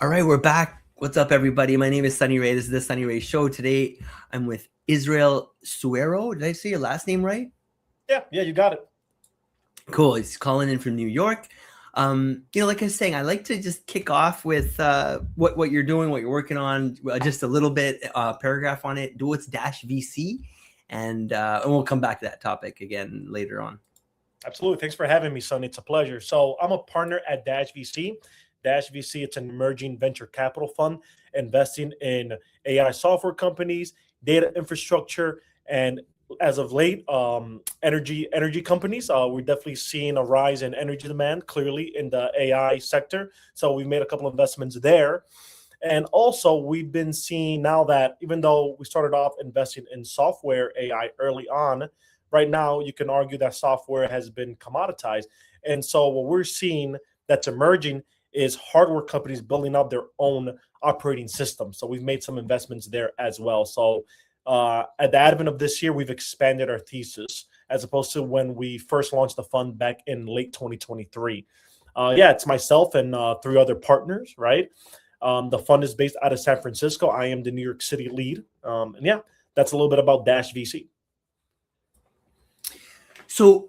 All right, we're back. What's up, everybody? My name is Sunny Ray. This is the Sunny Ray Show. Today, I'm with Israel Suero. Did I say your last name right? Yeah, you got it. Cool. He's calling in from New York. Like I was saying, I like to just kick off with what you're doing, what you're working on, just a little bit paragraph on it. Do what's Dash VC, and we'll come back to that topic again later on. Absolutely. Thanks for having me, son. It's a pleasure. So I'm a partner at Dash VC. Dash VC, it's an emerging venture capital fund investing in AI software companies, data infrastructure, and as of late, energy companies. We're definitely seeing a rise in energy demand clearly in the AI sector. So we made a couple of investments there. And also, we've been seeing now that even though we started off investing in software AI early on, right now you can argue that software has been commoditized. And so, what we're seeing that's emerging is hardware companies building out their own operating system. So, we've made some investments there as well. So, at the advent of this year, we've expanded our thesis as opposed to when we first launched the fund back in late 2023. Yeah, it's myself and three other partners, right? The fund is based out of San Francisco. I am the New York City lead. And yeah, that's a little bit about Dash VC. So,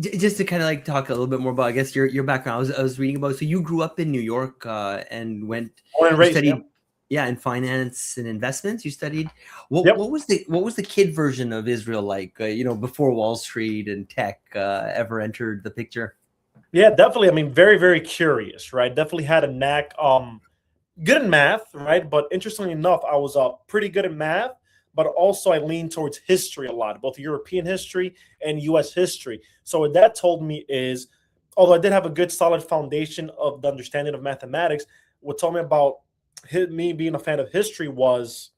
just to kind of like talk a little bit more about, I guess your background. I was reading about. So you grew up in New York and went. Born and You raised, studied, yeah. yeah, in finance and investments. You studied. What Yep. what was the kid version of Israel like? Before Wall Street and tech ever entered the picture. Yeah, definitely. I mean, very, very curious, right? Definitely had a knack. Good in math, right? But interestingly enough, I was pretty good at math, but also I leaned towards history a lot, both European history and US history. So what that told me is, although I did have a good solid foundation of the understanding of mathematics, what told me about me being a fan of history was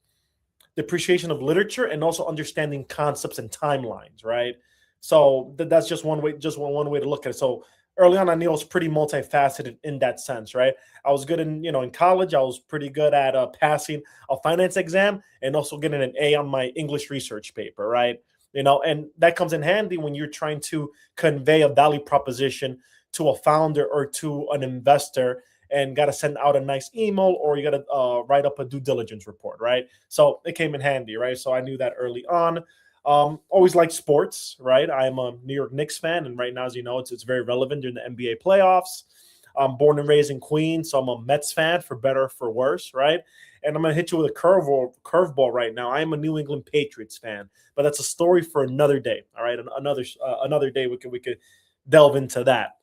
the appreciation of literature and also understanding concepts and timelines, right? So that's just one way, just one way to look at it. So early on, I knew I was pretty multifaceted in that sense, right? I was good in college. I was pretty good at passing a finance exam and also getting an A on my English research paper, right? And that comes in handy when you're trying to convey a value proposition to a founder or to an investor and got to send out a nice email or you got to write up a due diligence report, right? So it came in handy, right? So I knew that early on. Always liked sports, right? I'm a New York Knicks fan, and right now, as you know, it's very relevant during the NBA playoffs. I'm born and raised in Queens, so I'm a Mets fan for better or for worse, right? And I'm gonna hit you with a curveball right now. I am a New England Patriots fan, but that's a story for another day. All right, another day we could delve into that.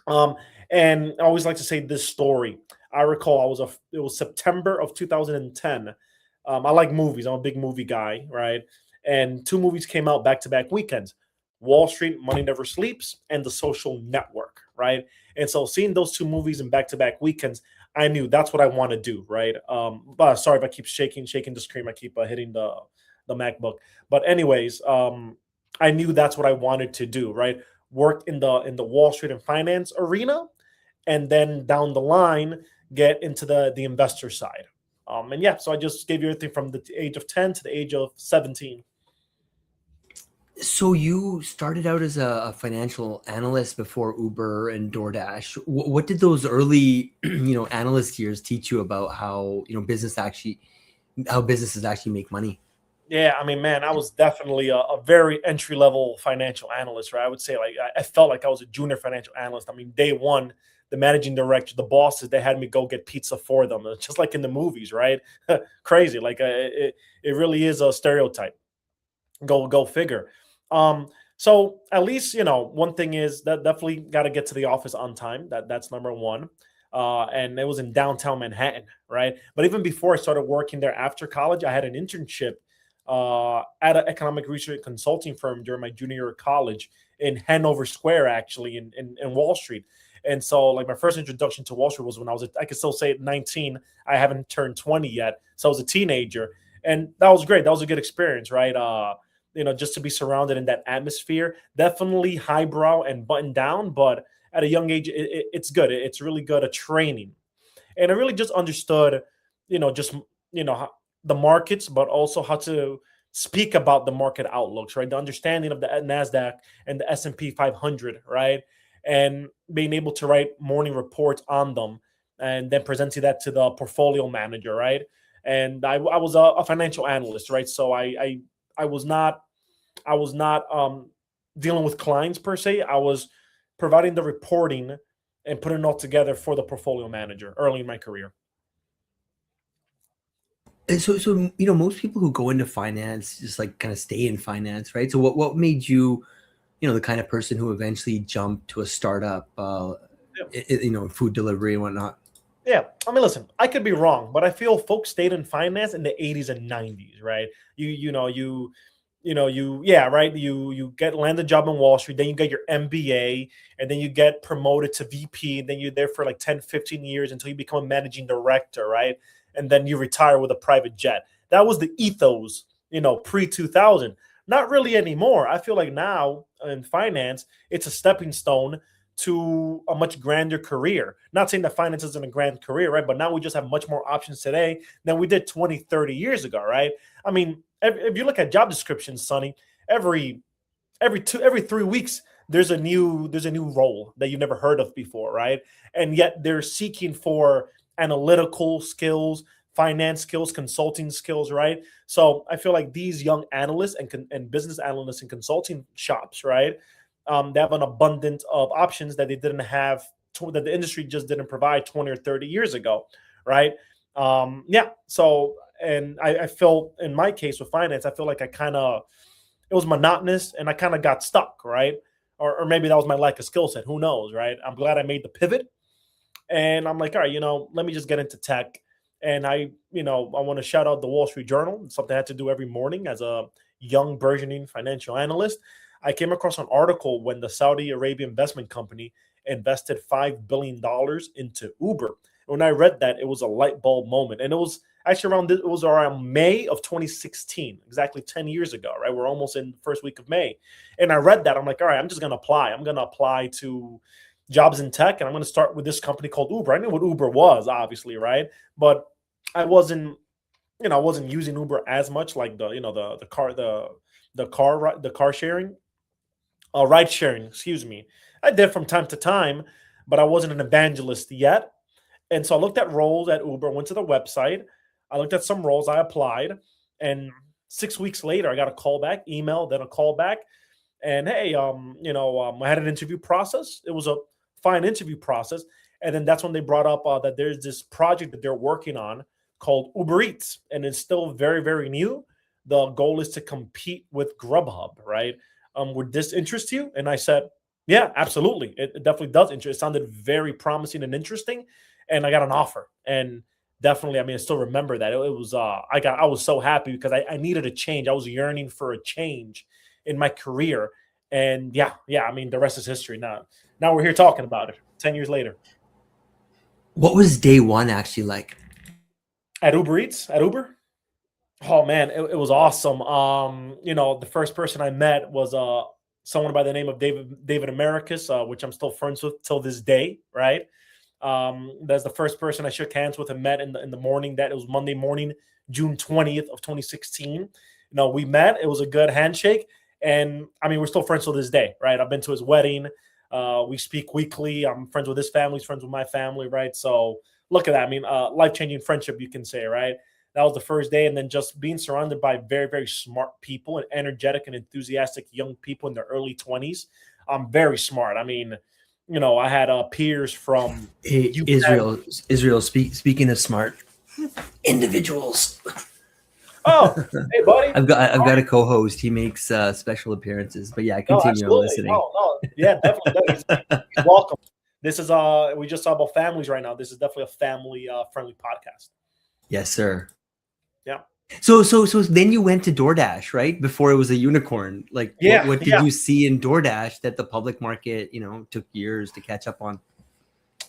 Um, and I always like to say this story. I recall it was September of 2010. I like movies. I'm a big movie guy, right? And two movies came out back to back weekends: Wall Street, Money Never Sleeps, and The Social Network, right? And so seeing those two movies in back to back weekends, I knew that's what I want to do, right? But sorry if I keep shaking the screen. I keep hitting the MacBook. But anyways, I knew that's what I wanted to do, right? Work in the Wall Street and finance arena, and then down the line get into the investor side. And yeah, so I just gave you everything from the age of 10 to the age of 17. So you started out as a financial analyst before Uber and DoorDash. What did those early, analyst years teach you about how how businesses actually make money? Yeah, I mean, man, I was definitely a very entry level financial analyst, right? I would say like I felt like I was a junior financial analyst. I mean, day one, the managing director, the bosses, they had me go get pizza for them, just like in the movies, right? Crazy, like it really is a stereotype. Go figure. So at least one thing is that definitely got to get to the office on time. That's number one. And it was in downtown Manhattan, right? But even before I started working there after college, I had an internship at an economic research consulting firm during my junior year of college in Hanover Square, actually in Wall Street. And so, like my first introduction to Wall Street was when I could still say at 19. I haven't turned 20 yet, so I was a teenager, and that was great. That was a good experience, right? Just to be surrounded in that atmosphere, definitely highbrow and buttoned down, but at a young age, it's good. It's really good at training, and I really just understood, just the markets, but also how to speak about the market outlooks, right? The understanding of the Nasdaq and the S&P 500, right? And being able to write morning reports on them and then presenting that to the portfolio manager, right? And I was a financial analyst, right? So I was not dealing with clients per se. I was providing the reporting and putting it all together for the portfolio manager early in my career. And so most people who go into finance just like kind of stay in finance, right? So what made you, the kind of person who eventually jumped to a startup, food delivery and whatnot? Yeah, I mean, listen, I could be wrong, but I feel folks stayed in finance in the 80s and 90s, right? Yeah, right. You get land a job in Wall Street, then you get your MBA, and then you get promoted to VP, and then you're there for like 10, 15 years until you become a managing director, right? And then you retire with a private jet. That was the ethos, pre 2000. Not really anymore. I feel like now in finance, it's a stepping stone to a much grander career. Not saying that finance isn't a grand career, right? But now we just have much more options today than we did 20, 30 years ago, right? I mean, if you look at job descriptions, Sonny, every 3 weeks there's a new role that you never heard of before, right? And yet they're seeking for analytical skills, finance skills, consulting skills, right? So I feel like these young analysts and business analysts and consulting shops, right? They have an abundance of options that they didn't have, that the industry just didn't provide 20 or 30 years ago, right? Yeah. So, and I feel in my case with finance, I feel like it was monotonous and I kind of got stuck, right? Or maybe that was my lack of skill set. Who knows, right? I'm glad I made the pivot. And I'm like, all right, let me just get into tech. And I want to shout out the Wall Street Journal. It's something I had to do every morning as a young burgeoning financial analyst. I came across an article when the Saudi Arabia investment company invested $5 billion into Uber. When I read that, it was a light bulb moment. And it was actually it was around May of 2016, exactly 10 years ago, right? We're almost in the first week of May. And I read that. I'm like, all right, I'm just going to apply. I'm going to apply to jobs in tech, and I'm going to start with this company called Uber. I knew what Uber was, obviously, right? But I wasn't using Uber as much, like the car sharing, ride sharing, excuse me. I did from time to time, but I wasn't an evangelist yet. And so I looked at roles at Uber, went to the website. I looked at some roles, I applied, and 6 weeks later, I got a call back, email, then a call back. And hey, I had an interview process. It was a fine interview process. And then that's when they brought up that there's this project that they're working on called Uber Eats, and it's still very, very new. The goal is to compete with Grubhub, right? Would this interest you? And I said, yeah, absolutely. It definitely does interest. It sounded very promising and interesting, and I got an offer. And definitely, I mean, I still remember that it was. I was so happy because I needed a change. I was yearning for a change in my career, and yeah. I mean, the rest is history. Now we're here talking about it 10 years later. What was day one actually like? At Uber Eats, at Uber. Oh man, it was awesome. The first person I met was someone by the name of David Americus, which I'm still friends with till this day, right? That's the first person I shook hands with and met in the morning. That it was Monday morning, June 20th of 2016. We met. It was a good handshake, and I mean we're still friends till this day, right? I've been to his wedding. We speak weekly. I'm friends with his family. He's friends with my family, right? So look at that. I mean, life changing friendship, you can say, right? That was the first day, and then just being surrounded by very, very smart people and energetic and enthusiastic young people in their early 20s. Very smart. I mean, I had peers from Hey, UPenn. Israel. Speaking of smart individuals, Oh, hey, buddy. I've got a co-host. He makes special appearances. But yeah, No, continue. I'm absolutely. listening. No. Yeah, definitely. He's welcome. This is we just saw about families right now. This is definitely a family friendly podcast. Yes, sir. Yeah. So then you went to DoorDash, right? Before it was a unicorn. Like, Yeah. what did you see in DoorDash that the public market, took years to catch up on?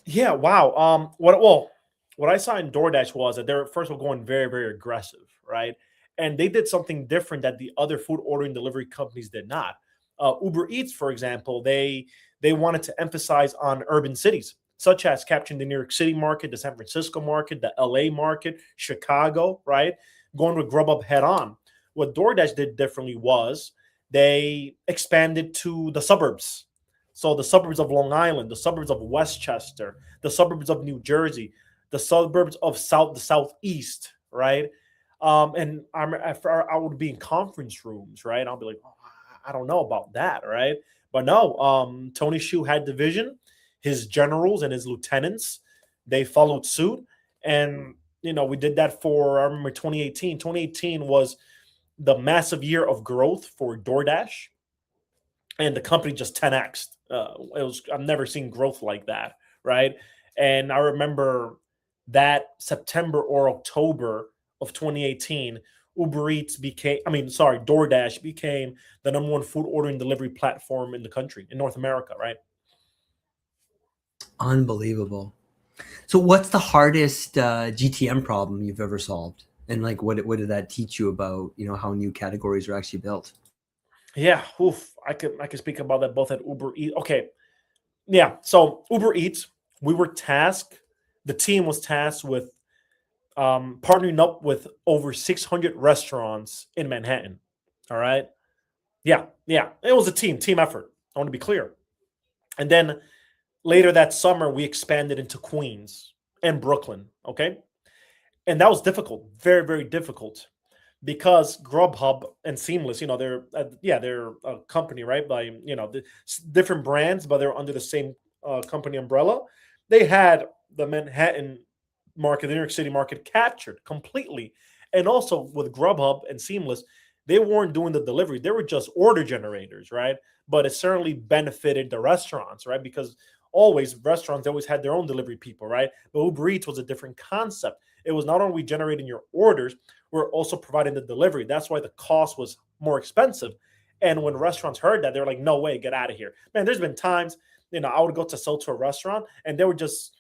Yeah. Wow. What I saw in DoorDash was that they're first of all going very, very aggressive, right? And they did something different that the other food ordering delivery companies did not. Uber Eats, for example, they wanted to emphasize on urban cities, such as capturing the New York City market, the San Francisco market, the LA market, Chicago, right? Going with Grubhub head on. What DoorDash did differently was they expanded to the suburbs. So the suburbs of Long Island, the suburbs of Westchester, the suburbs of New Jersey, the suburbs of the southeast, right? And I would be in conference rooms, right? I'll be like, oh, I don't know about that, right? But no, Tony Hsiu had the vision. His generals and his lieutenants, they followed suit, and we did that for, I remember 2018. 2018 was the massive year of growth for DoorDash, and the company just 10x. I've never seen growth like that, right? And I remember that September or October of 2018, DoorDash became the number one food ordering delivery platform in the country, in North America, right? Unbelievable. So what's the hardest GTM problem you've ever solved? And like, what did that teach you about, how new categories are actually built? Yeah, I could speak about that both at Uber Eats. Okay, yeah. So Uber Eats, the team was tasked with partnering up with over 600 restaurants in Manhattan. All right. Yeah, yeah. It was a team effort. I want to be clear. And then later that summer, we expanded into Queens and Brooklyn. Okay. And that was difficult, very, very difficult, because Grubhub and Seamless, they're a company, right? By different brands, but they're under the same company umbrella. They had the Manhattan market, the New York City market captured completely, and also with Grubhub and Seamless, they weren't doing the delivery; they were just order generators, right? But it certainly benefited the restaurants, right? Because restaurants always had their own delivery people, right? But Uber Eats was a different concept. It was not only generating your orders, we're also providing the delivery. That's why the cost was more expensive. And when restaurants heard that, they're like, no way, get out of here. Man, there's been times, I would go to sell to a restaurant and they were just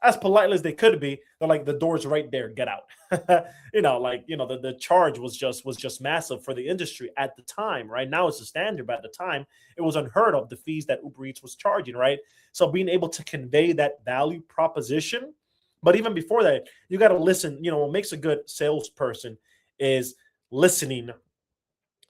as politely as they could be. They're like, the door's right there, get out. The charge was just massive for the industry at the time, right? Now it's the standard, but at the time, it was unheard of, the fees that Uber Eats was charging, right? So being able to convey that value proposition. But even before that, you got to listen. What makes a good salesperson is listening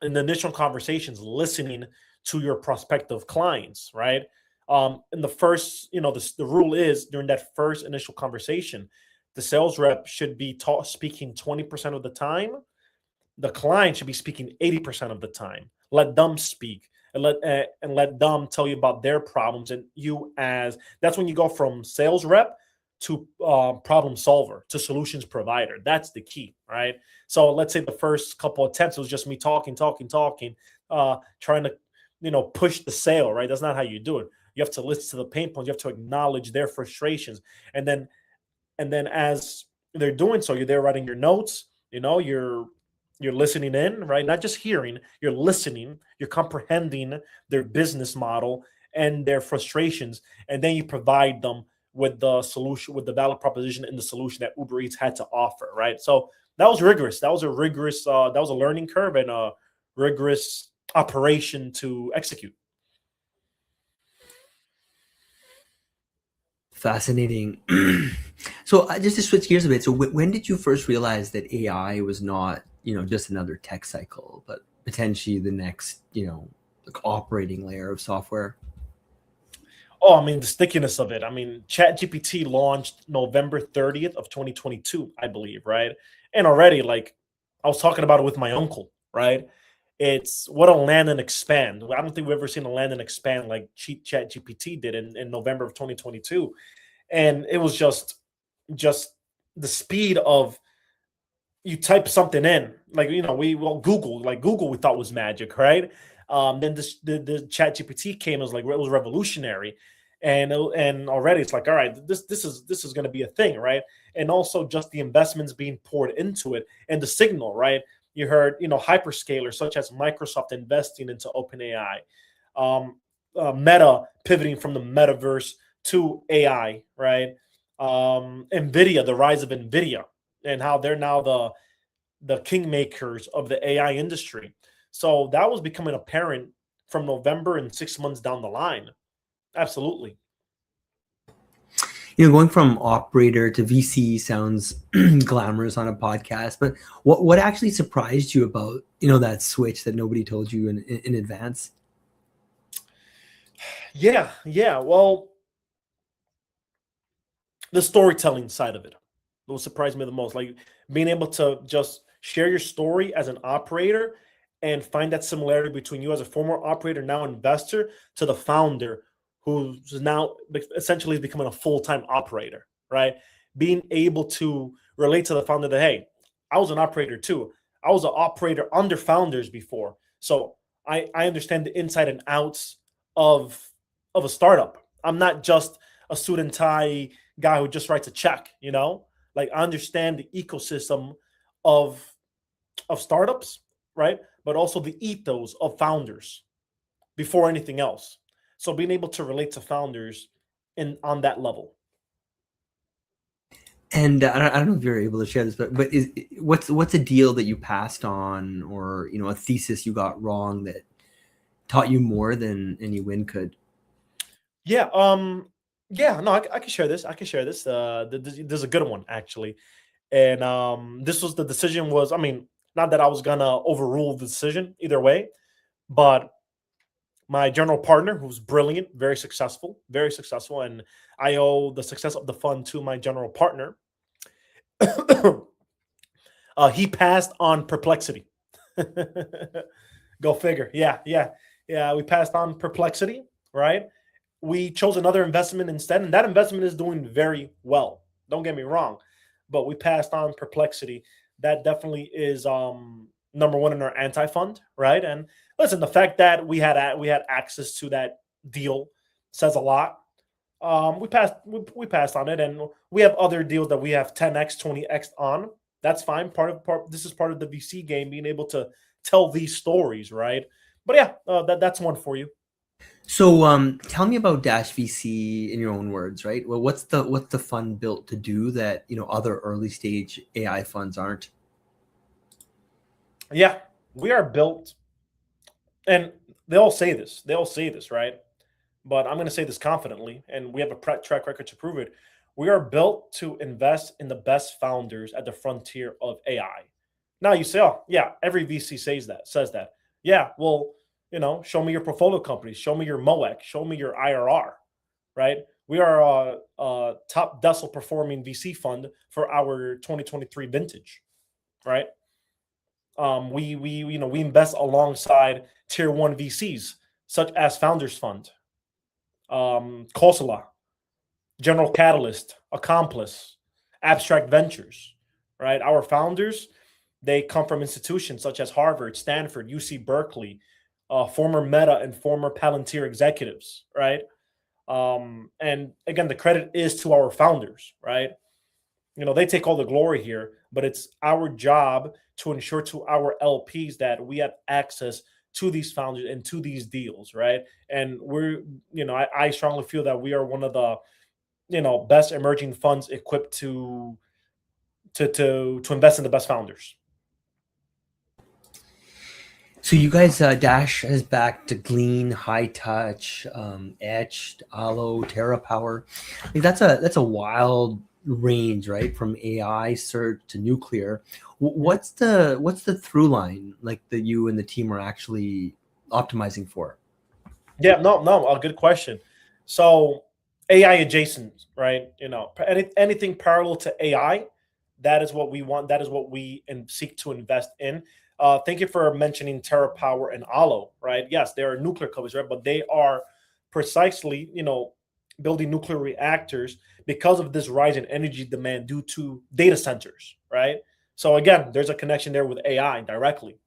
in the initial conversations, listening to your prospective clients, right? In the first, the rule is during that first initial conversation, the sales rep should be speaking 20% of the time. The client should be speaking 80% of the time. Let them speak and let them tell you about their problems. And that's when you go from sales rep to problem solver to solutions provider. That's the key, right? So let's say the first couple attempts was just me talking, trying to push the sale, right? That's not how you do it. You have to listen to the pain points. You have to acknowledge their frustrations, and then as they're doing so, you're there writing your notes. You're listening in, right? Not just hearing. You're listening. You're comprehending their business model and their frustrations, and then you provide them with the solution, with the value proposition and the solution that Uber Eats had to offer, right? So that was rigorous. That was a learning curve and a rigorous operation to execute. Fascinating. So just to switch gears a bit, so when did you first realize that AI was not, just another tech cycle, but potentially the next, like operating layer of software? Oh, I mean, the stickiness of it. I mean, ChatGPT launched November 30th of 2022, I believe, right? And already, like, I was talking about it with my uncle, right? It's what a land and expand. I don't think we've ever seen a land and expand like ChatGPT did in November of 2022. And it was just the speed of, you type something in, like, Google we thought was magic, right? Then the Chat GPT came, it was revolutionary, and already it's like, all right, this is going to be a thing, right? And also just the investments being poured into it and the signal, right? You heard hyperscalers such as Microsoft investing into OpenAI, Meta pivoting from the metaverse to AI, right? Nvidia, the rise of Nvidia, and how they're now the kingmakers of the AI industry. So that was becoming apparent from November and 6 months down the line. Absolutely. Going from operator to VC sounds glamorous on a podcast, but what actually surprised you about, that switch that nobody told you in advance? Yeah. Well, the storytelling side of it will surprise me the most. Like being able to just share your story as an operator and find that similarity between you as a former operator, now investor, to the founder who's now essentially becoming a full-time operator, right? Being able to relate to the founder that, hey, I was an operator too. I was an operator under founders before. So I understand the inside and outs of of a startup. I'm not just a suit and tie guy who just writes a check, you know? Like I understand the ecosystem of startups, right? But also the ethos of founders before anything else. So being able to relate to founders in on that level. And I don't know if you're able to share this, but what's a deal that you passed on, or a thesis you got wrong that taught you more than any win could? Yeah, yeah, no, I can share this. I can share this. There's a good one actually, and this was the decision was. I mean, not that I was gonna overrule the decision either way, but my general partner, who's brilliant, very successful, and I owe the success of the fund to my general partner. He passed on perplexity. Go figure. Yeah. We passed on perplexity, right? We chose another investment instead, and that investment is doing very well. Don't get me wrong, but we passed on perplexity. That definitely is number one in our anti fund, right? And listen, the fact that we had access to that deal says a lot. We passed on it, and we have other deals that we have 10x, 20x on. That's fine. This is part of the VC game, being able to tell these stories, right? But yeah, that's one for you. So, tell me about Dash VC in your own words, right? Well, what's the fund built to do that other early stage AI funds aren't? Yeah, we are built, and they all say this. They all say this, right? But I'm going to say this confidently, and we have a track record to prove it. We are built to invest in the best founders at the frontier of AI. Now you say, oh yeah, every VC says that. Yeah, well, show me your portfolio companies, show me your MOEC, show me your IRR, right? We are a top decile performing VC fund for our 2023 vintage, right? We invest alongside tier one VCs such as Founders Fund, Kosala, General Catalyst, Accomplice, Abstract Ventures, right? Our founders, they come from institutions such as Harvard, Stanford, UC Berkeley, former Meta and former Palantir executives, right? And again, the credit is to our founders, right? They take all the glory here, but it's our job to ensure to our LPs that we have access to these founders and to these deals, right? And I strongly feel that we are one of the best emerging funds equipped to invest in the best founders. So you guys, Dash has backed to Glean, High Touch, Etched, Allo, TerraPower. I mean, that's a wild range, right? From AI search to nuclear. What's the through line like that you and the team are actually optimizing for? Yeah, no, a good question. So AI adjacent, right? Anything parallel to AI, that is what we want. That is what we seek to invest in. Thank you for mentioning TerraPower and Allo, right? Yes, they are nuclear companies, right? But they are precisely, building nuclear reactors because of this rise in energy demand due to data centers, right? So again, there's a connection there with AI directly.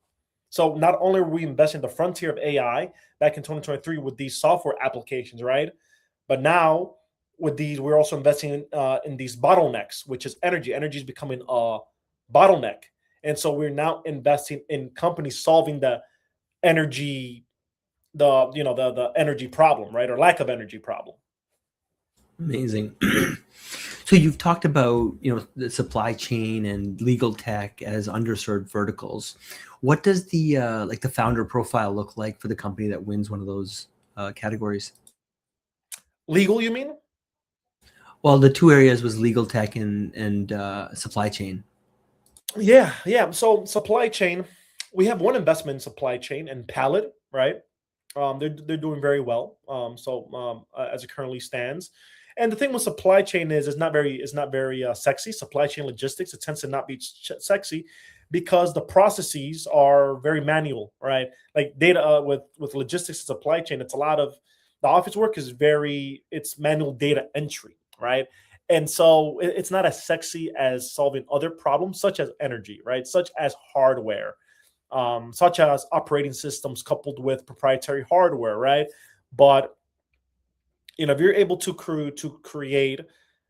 So not only are we investing in the frontier of AI back in 2023 with these software applications, right? But now with these, we're also investing in these bottlenecks, which is energy. Energy is becoming a bottleneck, and so we're now investing in companies solving the energy, the energy problem, right, or lack of energy problem. Amazing. So you've talked about the supply chain and legal tech as underserved verticals. What does the like the founder profile look like for the company that wins one of those categories? Legal, you mean? Well, the two areas was legal tech and supply chain. Yeah. So supply chain, we have one investment in supply chain and pallet, right? They're doing very well. As it currently stands, and the thing with supply chain is it's not very sexy. Supply chain logistics, it tends to not be sexy because the processes are very manual, right? Like data with logistics and supply chain, it's a lot of the office work is very it's manual data entry, right? And so it's not as sexy as solving other problems such as energy, right? Such as hardware, such as operating systems coupled with proprietary hardware, right? But if you're able to create,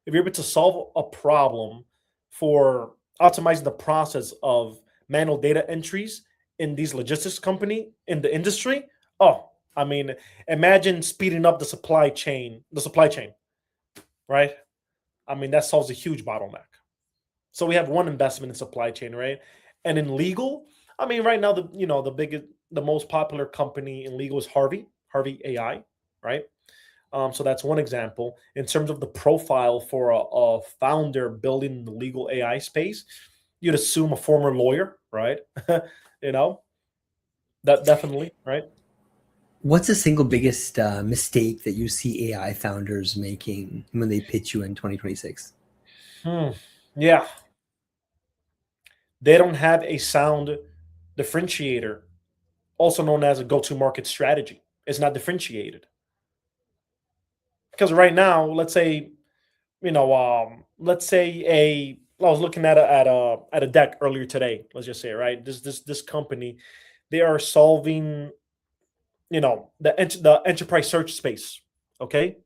if you're able to solve a problem for optimizing the process of manual data entries in these logistics company in the industry, oh, I mean, imagine speeding up the supply chain, right? I mean, that solves a huge bottleneck. So we have one investment in supply chain, right? And in legal, I mean, right now the biggest, the most popular company in legal is Harvey AI, right? So that's one example. In terms of the profile for a founder building the legal AI space, you'd assume a former lawyer, right? you know, that definitely, right? What's the single biggest mistake that you see AI founders making when they pitch you in 2026? Hmm. Yeah, they don't have a sound differentiator, also known as a go-to-market strategy. It's not differentiated because right now, let's say I was looking at a deck earlier today. Let's just say, right, this company, they are solving the enterprise search space. Okay,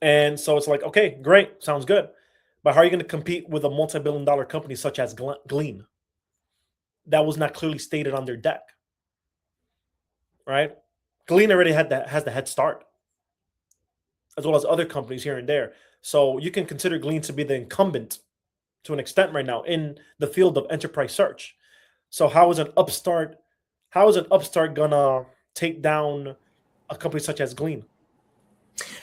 and so it's like, okay, great, sounds good, but how are you going to compete with a multi-billion-dollar company such as Glean? That was not clearly stated on their deck, right? Glean already has the head start, as well as other companies here and there. So you can consider Glean to be the incumbent to an extent right now in the field of enterprise search. So how is an upstart gonna take down a company such as Glean?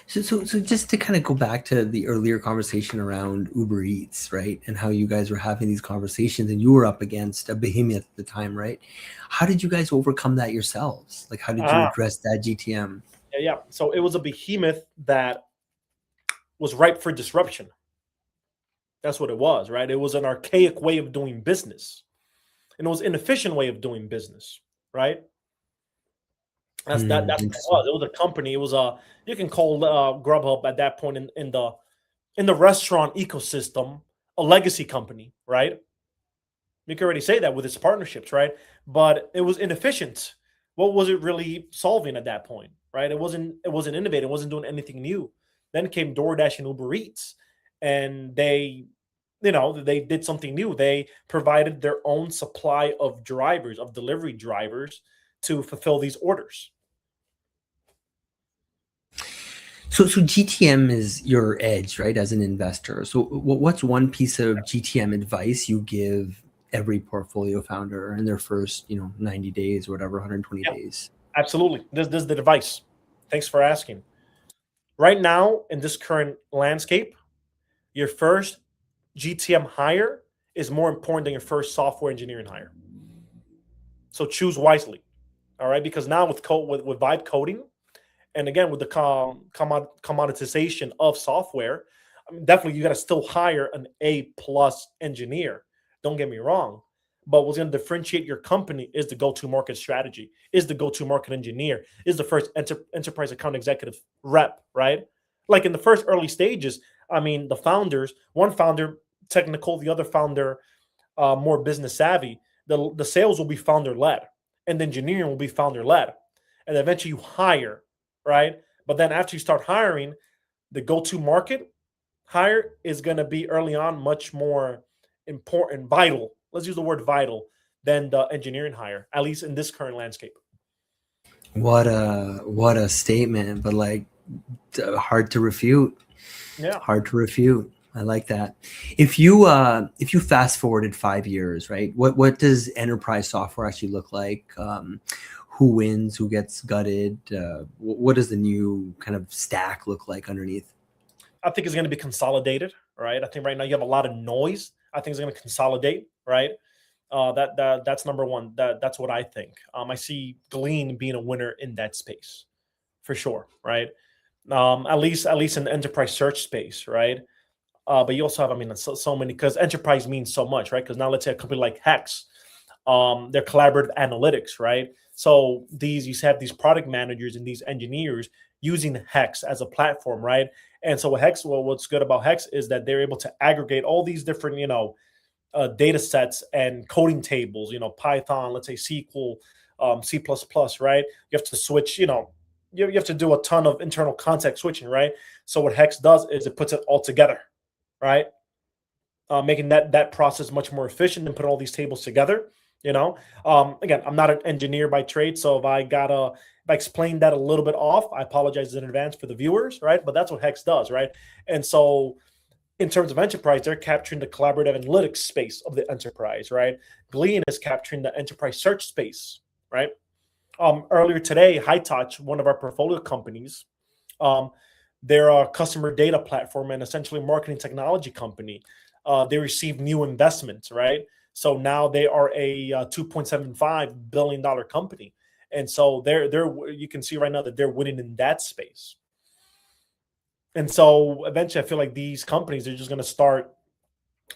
So just to kind of go back to the earlier conversation around Uber Eats, right? And how you guys were having these conversations and you were up against a behemoth at the time, right? How did you guys overcome that yourselves? Like, how did you Ah, address that GTM? yeah, yeah. So it was a behemoth that was ripe for disruption. That's what it was, right? It was an archaic way of doing business, and it was an inefficient way of doing business, right? That's what it Interesting. was. It was a company. It was a you can call Grubhub at that point in the restaurant ecosystem a legacy company, right? You can already say that with its partnerships, right? But it was inefficient. What was it really solving at that point, right? It wasn't innovative. It wasn't doing anything new. Then came DoorDash and Uber Eats, and they did something new. They provided their own supply of drivers, of delivery drivers, to fulfill these orders. So GTM is your edge, right, as an investor. So what's one piece of GTM advice you give every portfolio founder in their first, 90 days or whatever, 120 Yeah, days? absolutely. This is the device. Thanks for asking. Right now, in this current landscape, your first GTM hire is more important than your first software engineering hire. So choose wisely. All right, because now with code with vibe coding, and again with the commoditization of software, I mean, definitely you got to still hire an A+ engineer. Don't get me wrong, but what's going to differentiate your company is the go-to-market strategy, is the go-to-market engineer, is the first enterprise account executive rep, right? Like in the first early stages, I mean, the founders, one founder technical, the other founder more business savvy. The sales will be founder led, and the engineering will be founder led, and eventually you hire, right? But then after you start hiring, the go-to market hire is going to be early on much more important, vital. Let's use the word vital than the engineering hire, at least in this current landscape. What a statement, but like hard to refute. Yeah. Hard to refute. I like that. If you fast forwarded 5 years, right? What does enterprise software actually look like? Who wins? Who gets gutted? What does the new kind of stack look like underneath? I think it's going to be consolidated, right? I think right now you have a lot of noise. I think it's going to consolidate, right? That's number one. That's what I think. I see Glean being a winner in that space for sure, right? At least in the enterprise search space, right? But you also have, I mean, so many, because enterprise means so much, right? Because now let's say a company like Hex, they're collaborative analytics, right? So you have these product managers and these engineers using Hex as a platform, right? And so what's good about Hex is that they're able to aggregate all these different, data sets and coding tables, Python, let's say SQL, C++, right? You have to switch, you have to do a ton of internal context switching, right? So what Hex does is it puts it all together, right? Making that process much more efficient and put all these tables together. Again, I'm not an engineer by trade, so if I explained that a little bit off, I apologize in advance for the viewers, right? But that's what Hex does, right? And so in terms of enterprise, they're capturing the collaborative analytics space of the enterprise, right? Glean is capturing the enterprise search space, right? Earlier today, High Touch, one of our portfolio companies, they're a customer data platform and essentially marketing technology company. They received new investments, right? So now they are a $2.75 billion company. And so you can see right now that they're winning in that space. And so eventually I feel like these companies are just going to start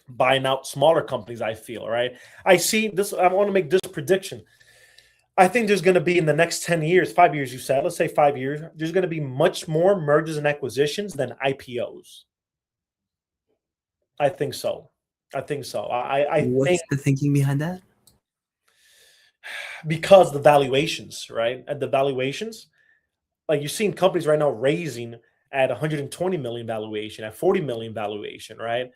buying out smaller companies, I feel, right? I see this. I want to make this prediction. I think there's going to be in the next 10 years, 5 years, you said, let's say 5 years, there's going to be much more mergers and acquisitions than IPOs. I think so. I What's think the thinking behind that? because the valuations, right? At the valuations, like you're seeing companies right now raising at 120 million valuation, at 40 million valuation, right?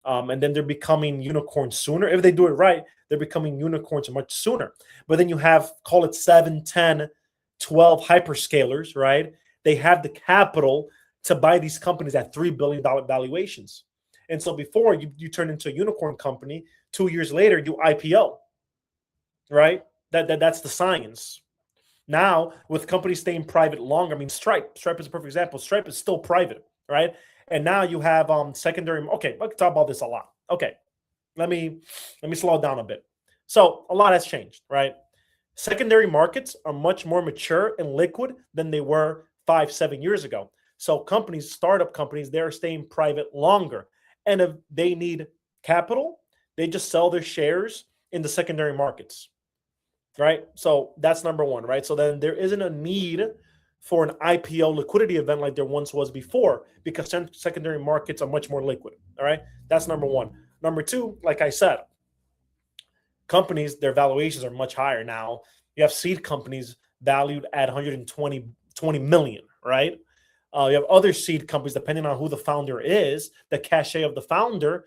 And then they're becoming unicorns sooner. If they do it right, they're becoming unicorns much sooner. But then you have, call it 7, 10, 12 hyperscalers, right? They have the capital to buy these companies at $3 billion valuations. And so before you turn into a unicorn company, 2 years later, you IPO, right? That's the science. Now, with companies staying private longer, I mean, Stripe is a perfect example. Stripe is still private, right? And now you have secondary. Okay, I can talk about this a lot. Okay, let me slow it down a bit. So a lot has changed, right? Secondary markets are much more mature and liquid than they were 5, 7 years ago. So startup companies, they're staying private longer. And if they need capital, they just sell their shares in the secondary markets, right? So that's number one, right? So then there isn't a need for an IPO liquidity event like there once was before because secondary markets are much more liquid, all right? That's number one. Number two, like I said, companies, their valuations are much higher now. You have seed companies valued at 120 million, right? You have other seed companies, depending on who the founder is, the cachet of the founder,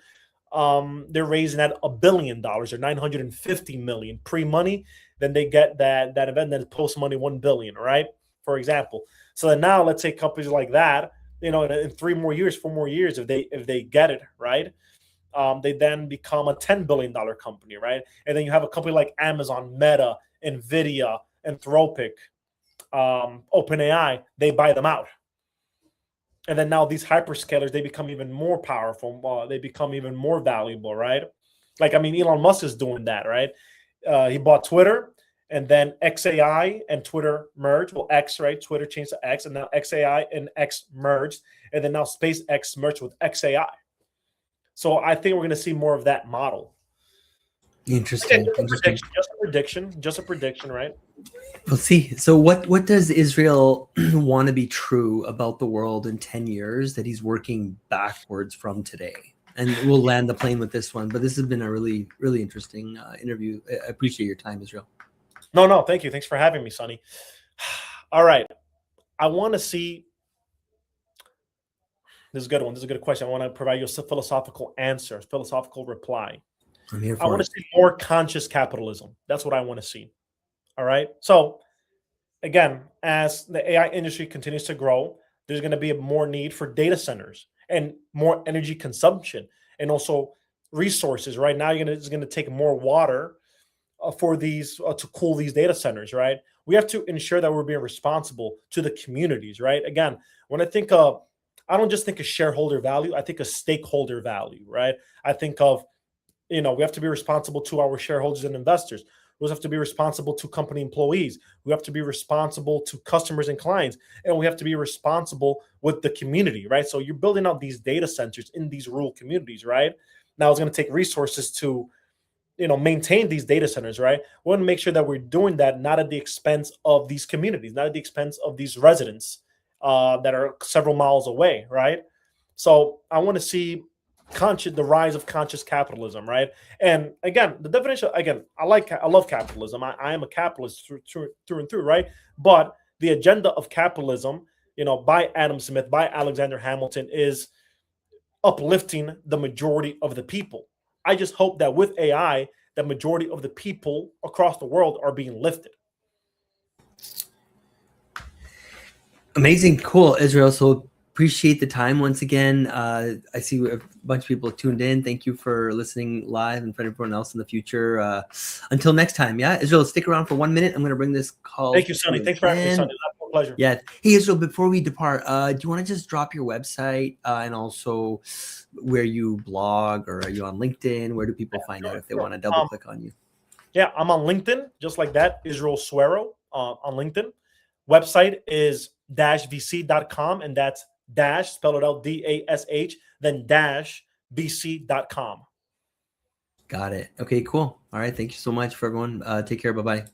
they're raising at $1 billion or 950 million pre-money. Then they get that event, then post-money 1 billion, right? For example. So then now let's say companies like that, in 3 more years, 4 more years, if they get it, right? They then become a $10 billion company, right? And then you have a company like Amazon, Meta, Nvidia, Anthropic, OpenAI, they buy them out. And then now these hyperscalers, they become even more powerful. They become even more valuable, right? Like, I mean, Elon Musk is doing that, right? He bought Twitter, and then XAI and Twitter merged. Well, X, right? Twitter changed to X, and now XAI and X merged. And then now SpaceX merged with XAI. So I think we're going to see more of that model. Interesting. Just a prediction, right? We'll see. So what does Israel want to be true about the world in 10 years that he's working backwards from today? And we'll land the plane with this one. But this has been a really, really interesting interview. I appreciate your time, Israel. No, thank you. Thanks for having me, Sonny. All right. I want to see. This is a good one. This is a good question. I want to provide you a philosophical answer, philosophical reply. I'm here for I want to see more conscious capitalism. That's what I want to see. All right. So again, as the AI industry continues to grow, there's going to be more need for data centers and more energy consumption and also resources. Right now, it's going to take more water for these to cool these data centers. Right. We have to ensure that we're being responsible to the communities. Right. Again, when I think of, I don't just think of shareholder value. I think of stakeholder value. Right. I think of You know, we have to be responsible to our shareholders and investors. We have to be responsible to company employees. We have to be responsible to customers and clients, and we have to be responsible with the community, right? So you're building out these data centers in these rural communities, right? Now it's going to take resources to, you know, maintain these data centers, right? We want to make sure that we're doing that not at the expense of these communities, not at the expense of these residents that are several miles away, right? So I want to see the rise of conscious capitalism, right? And again, the definition, again, I love capitalism. I am a capitalist through and through, right? But the agenda of capitalism, you know, by Adam Smith, by Alexander Hamilton, is uplifting the majority of the people. I just hope that with AI, the majority of the people across the world are being lifted. Amazing, cool, Israel. So appreciate the time once again. I see a bunch of people tuned in. Thank you for listening live, and for everyone else in the future. Until next time, yeah, Israel, stick around for 1 minute. I'm going to bring this call. Thank you, Sonny. Thanks for having me, Sonny. That's a pleasure. Yeah. Hey, Israel, before we depart, do you want to just drop your website and also where you blog, or are you on LinkedIn? Where do people find out if they want to double click on you? Yeah, I'm on LinkedIn, just like that, Israel Suero on LinkedIn. Website is -vc.com, and that's dash, spell it out, DASH, then -vc.com. Got it. Okay, cool. All right. Thank you so much for everyone. Take care. Bye-bye.